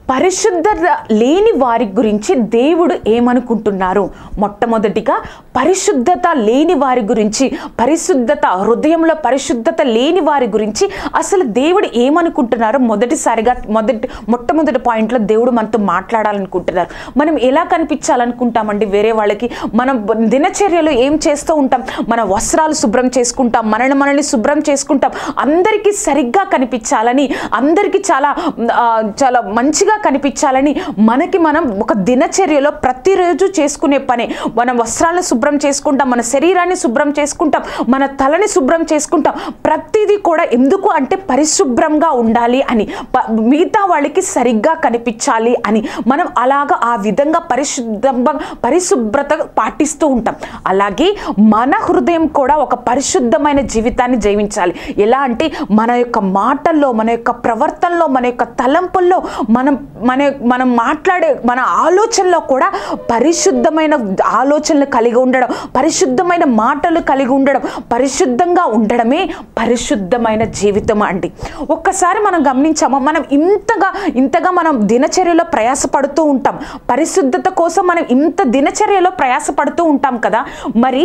పరిశుద్ధత లేని వారి గురించి దేవుడు ఏమనుకుంటున్నారు? మొట్టమొదటిగా పరిశుద్ధత లేని వారి గురించి, పరిశుద్ధత హృదయంలో పరిశుద్ధత లేని వారి గురించి అసలు దేవుడు ఏమనుకుంటున్నారో మొట్టమొదటి పాయింట్లో దేవుడు మనతో మాట్లాడాలనుకుంటున్నారు. మనం ఎలా కనిపించాలనుకుంటామండి వేరే వాళ్ళకి? మనం దినచర్యలో ఏం చేస్తూ ఉంటాం? మన వస్త్రాలు శుభ్రం చేసుకుంటాం, మనల్ని శుభ్రం చేసుకుంటాం, అందరికీ సరిగ్గా కనిపించాలని, అందరికీ చాలా చాలా మంచిగా కనిపించాలని మనకి మనం ఒక దినచర్యలో ప్రతిరోజు చేసుకునే పనే. మనం వస్త్రాలను శుభ్రం చేసుకుంటాం, మన శరీరాన్ని శుభ్రం చేసుకుంటాం, మన తలని శుభ్రం చేసుకుంటాం. ప్రతిదీ కూడా ఎందుకు అంటే పరిశుభ్రంగా ఉండాలి అని, మిగతా వాళ్ళకి సరిగ్గా కనిపించాలి అని మనం అలాగా ఆ విధంగా పరిశుభ్రత పాటిస్తూ ఉంటాం. అలాగే మన హృదయం కూడా ఒక పరిశుద్ధమైన జీవితాన్ని జీవించాలి. ఎలా అంటే మన యొక్క మాటల్లో, మన యొక్క ప్రవర్తనలో, మన యొక్క తలంపుల్లో, మనం మాట్లాడే మన ఆలోచనలో కూడా పరిశుద్ధమైన ఆలోచనలు కలిగి ఉండడం, పరిశుద్ధమైన మాటలు కలిగి ఉండడం, పరిశుద్ధంగా ఉండడమే పరిశుద్ధమైన జీవితం అండి. ఒక్కసారి మనం గమనించామా? మనం ఇంతగా మనం దినచర్యలో ప్రయాసపడుతూ ఉంటాం, పరిశుద్ధత కోసం మనం ఇంత దినచర్యలో ప్రయాసపడుతూ ఉంటాం కదా. మరి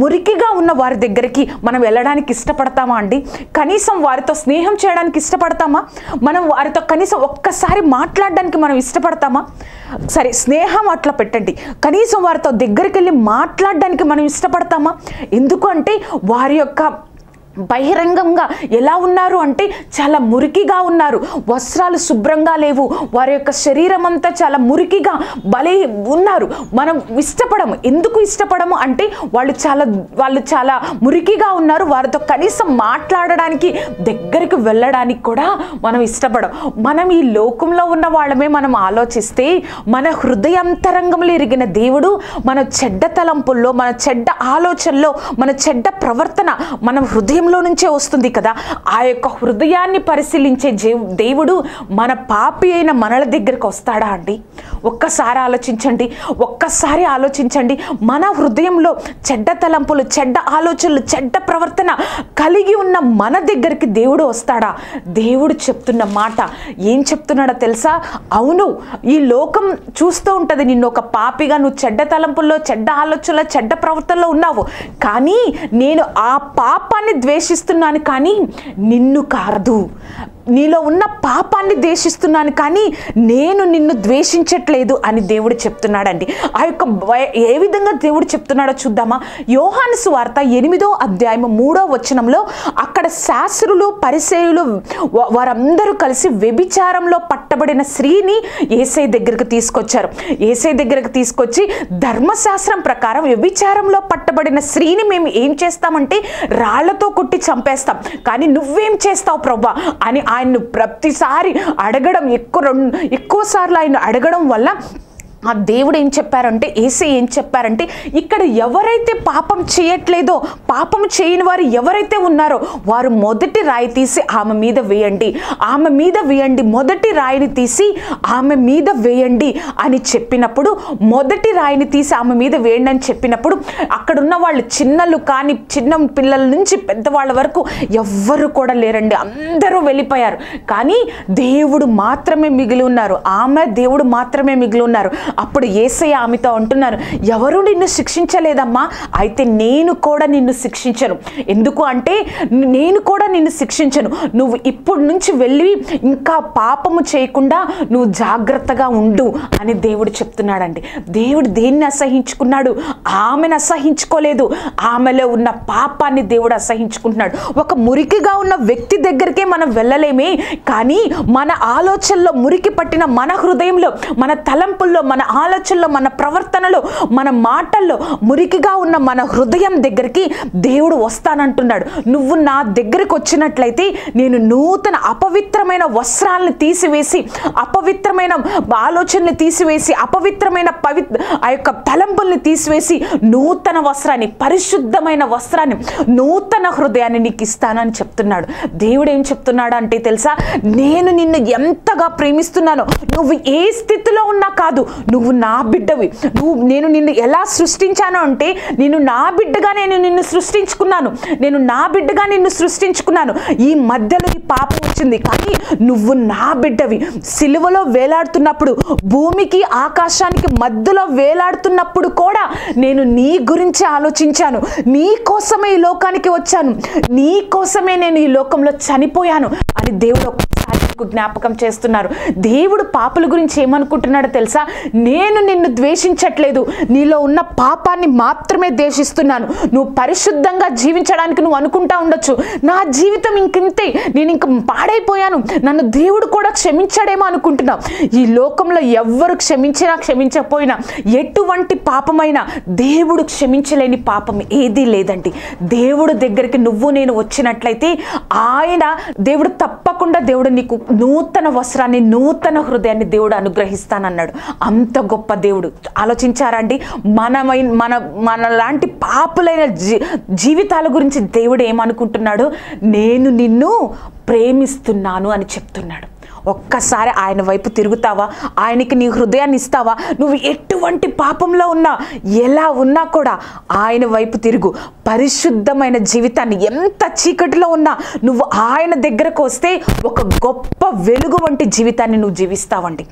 మురికిగా ఉన్న వారి దగ్గరికి మనం వెళ్ళడానికి ఇష్టపడతామా అండి? కనీసం వారితో స్నేహం చేయడానికి ఇష్టపడతామా? మనం వారితో కనీసం ఒక్కసారి మాట్లాడడానికి మనం ఇష్టపడతామా? సరే, స్నేహం అట్లా పెట్టండి, కనీసం వారితో దగ్గరికి వెళ్ళి మాట్లాడడానికి మనం ఇష్టపడతామా? ఎందుకు అంటే వారి యొక్క బహిరంగంగా ఎలా ఉన్నారు అంటే చాలా మురికిగా ఉన్నారు, వస్త్రాలు శుభ్రంగా లేవు, వారి యొక్క శరీరం అంతా చాలా మురికిగా ఉన్నారు. మనం ఇష్టపడము. ఎందుకు ఇష్టపడము అంటే వాళ్ళు చాలా మురికిగా ఉన్నారు, వారితో కనీసం మాట్లాడడానికి, దగ్గరికి వెళ్ళడానికి కూడా మనం ఇష్టపడం. మనం ఈ లోకంలో ఉన్న వాళ్ళమే మనం ఆలోచిస్తే మన హృదయాంతరంగంలో ఎరిగిన దేవుడు మన చెడ్డ తలంపుల్లో, మన చెడ్డ ఆలోచనలో, మన చెడ్డ ప్రవర్తన మన హృదయంలో నుంచే వస్తుంది కదా. ఆ యొక్క హృదయాన్ని పరిశీలించే దేవుడు మన పాపి అయిన మనల దగ్గరికి వస్తాడా అండి? ఒక్కసారి ఆలోచించండి. మన హృదయంలో చెడ్డ తలంపులు, చెడ్డ ఆలోచనలు, చెడ్డ ప్రవర్తన కలిగి ఉన్న మన దగ్గరికి దేవుడు వస్తాడా? దేవుడు చెప్తున్న మాట ఏం చెప్తున్నాడో తెలుసా? అవును, ఈ లోకం చూస్తూ ఉంటుంది నిన్ను ఒక పాపిగా, నువ్వు చెడ్డ తలంపుల్లో, చెడ్డ ఆలోచనలో, చెడ్డ ప్రవర్తనలో ఉన్నావు, కానీ నేను ఆ పాపాన్ని ద్వేషిస్తున్నాను కానీ నిన్ను కాదు. నీలో ఉన్న పాపాన్ని ద్వేషిస్తున్నాను కానీ నేను నిన్ను ద్వేషించట్లేదు అని దేవుడు చెప్తున్నాడండి. ఆ యొక్క ఏ విధంగా దేవుడు చెప్తున్నాడో చూద్దామా? యోహాను సువార్త 8వ అధ్యాయం 3వ వచనంలో అక్కడ శాస్త్రులు, పరిసయ్యులు వారందరూ కలిసి వ్యభిచారంలో పట్టబడిన స్త్రీని యేసయ్య దగ్గరికి తీసుకొచ్చారు. యేసయ్య దగ్గరికి తీసుకొచ్చి ధర్మశాస్త్రం ప్రకారం వ్యభిచారంలో పట్టబడిన స్త్రీని మేము ఏం చేస్తామంటే రాళ్లతో కొట్టి చంపేస్తాం, కానీ నువ్వేం చేస్తావు ప్రభువా అని ఆయన్ను ప్రతిసారి అడగడం, ఎక్కువ సార్లు ఆయన అడగడం వల్ల ఆ దేవుడు ఏం చెప్పారంటే, యేసయ్య ఏం చెప్పారంటే, ఇక్కడ ఎవరైతే పాపం చేయట్లేదో, పాపం చేయని వారు ఎవరైతే ఉన్నారో వారు మొదటి రాయి తీసి ఆమె మీద వేయండి, మొదటి రాయిని తీసి ఆమె మీద వేయండి అని చెప్పినప్పుడు, మొదటి రాయిని తీసి ఆమె మీద వేయండి అని చెప్పినప్పుడు అక్కడున్న వాళ్ళు చిన్న పిల్లల నుంచి పెద్దవాళ్ళ వరకు ఎవ్వరు కూడా లేరండి, అందరూ వెళ్ళిపోయారు. కానీ దేవుడు మాత్రమే మిగిలి ఉన్నారు, దేవుడు మాత్రమే మిగిలి ఉన్నారు. అప్పుడు యేసయ్య ఆమెతో అంటున్నారు, ఎవరు నిన్ను శిక్షించలేదమ్మా, అయితే నేను కూడా నిన్ను శిక్షించను. ఎందుకు అంటే నేను కూడా నిన్ను శిక్షించను, నువ్వు ఇప్పుడు నుంచి వెళ్ళి ఇంకా పాపము చేయకుండా నువ్వు జాగ్రత్తగా ఉండు అని దేవుడు చెప్తున్నాడండి. దేవుడు దేన్ని అసహించుకున్నాడు? ఆమెను అసహించుకోలేదు, ఆమెలో ఉన్న పాపాన్ని దేవుడు అసహించుకుంటున్నాడు. ఒక మురికిగా ఉన్న వ్యక్తి దగ్గరికే మనం వెళ్ళలేమే, కానీ మన ఆలోచనలో మురికి పట్టిన మన హృదయంలో, మన తలంపుల్లో, మన ఆలోచనలో, మన ప్రవర్తనలో, మన మాటల్లో మురికిగా ఉన్న మన హృదయం దగ్గరికి దేవుడు వస్తానంటున్నాడు. నువ్వు నా దగ్గరికి వచ్చినట్లయితే నేను నూతన అపవిత్రమైన వస్త్రాలను తీసివేసి, అపవిత్రమైన ఆలోచనలు తీసివేసి, అపవిత్రమైన ఆ యొక్క తలంపుల్ని తీసివేసి నూతన వస్త్రాన్ని, పరిశుద్ధమైన వస్త్రాన్ని, నూతన హృదయాన్ని నీకు ఇస్తానని చెప్తున్నాడు. దేవుడు ఏం చెప్తున్నాడు అంటే తెలుసా, నేను నిన్ను ఎంతగా ప్రేమిస్తున్నానో, నువ్వు ఏ స్థితిలో ఉన్నా కాదు, నువ్వు నా బిడ్డవి, నేను నిన్ను ఎలా సృష్టించాను అంటే నేను నా బిడ్డగా నిన్ను సృష్టించుకున్నాను, నేను నా బిడ్డగా నిన్ను సృష్టించుకున్నాను. ఈ మధ్యలో ఈ పాపం వచ్చింది, కానీ నువ్వు నా బిడ్డవి. సిలువలో వేలాడుతున్నప్పుడు, భూమికి ఆకాశానికి మధ్యలో వేలాడుతున్నప్పుడు కూడా నేను నీ గురించి ఆలోచించాను. నీ కోసమే ఈ లోకానికి వచ్చాను, నీ కోసమే నేను ఈ లోకంలో చనిపోయాను అని దేవుడు ఒక్కసారి జ్ఞాపకం చేస్తున్నారు. దేవుడు పాపుల గురించి ఏమనుకుంటున్నాడో తెలుసా? నేను నిన్ను ద్వేషించట్లేదు, నీలో ఉన్న పాపాన్ని మాత్రమే ద్వేషిస్తున్నాను. నువ్వు పరిశుద్ధంగా జీవించడానికి నువ్వు అనుకుంటా ఉండొచ్చు, నా జీవితం ఇంకింతే, నేను ఇంక పాడైపోయాను, నన్ను దేవుడు కూడా క్షమించాడేమో అనుకుంటున్నావు. ఈ లోకంలో ఎవ్వరు క్షమించినా క్షమించకపోయినా, ఎటువంటి పాపమైనా దేవుడు క్షమించలేని పాపం ఏదీ లేదండి. దేవుడు దగ్గరికి నువ్వు నేను వచ్చినట్లయితే దేవుడు తప్పకుండా దేవుడు నీకు నూతన వస్త్రాన్ని, నూతన హృదయాన్ని దేవుడు అనుగ్రహిస్తానన్నాడు. అంత గొప్ప దేవుడు. ఆలోచించారండి? మన లాంటి పాపులైన జీవితాల గురించి దేవుడు ఏమనుకుంటున్నాడు? నేను నిన్ను ప్రేమిస్తున్నాను అని చెప్తున్నాడు. ఒక్కసారి ఆయన వైపు తిరుగుతావా? ఆయనకి నీ హృదయాన్ని ఇస్తావా? నువ్వు ఎటువంటి పాపంలో ఉన్నా, ఎలా ఉన్నా కూడా ఆయన వైపు తిరుగు. పరిశుద్ధమైన జీవితాన్ని, ఎంత చీకటిలో ఉన్నా నువ్వు ఆయన దగ్గరకు వస్తే ఒక గొప్ప వెలుగు వంటి జీవితాన్ని నువ్వు జీవిస్తావండి.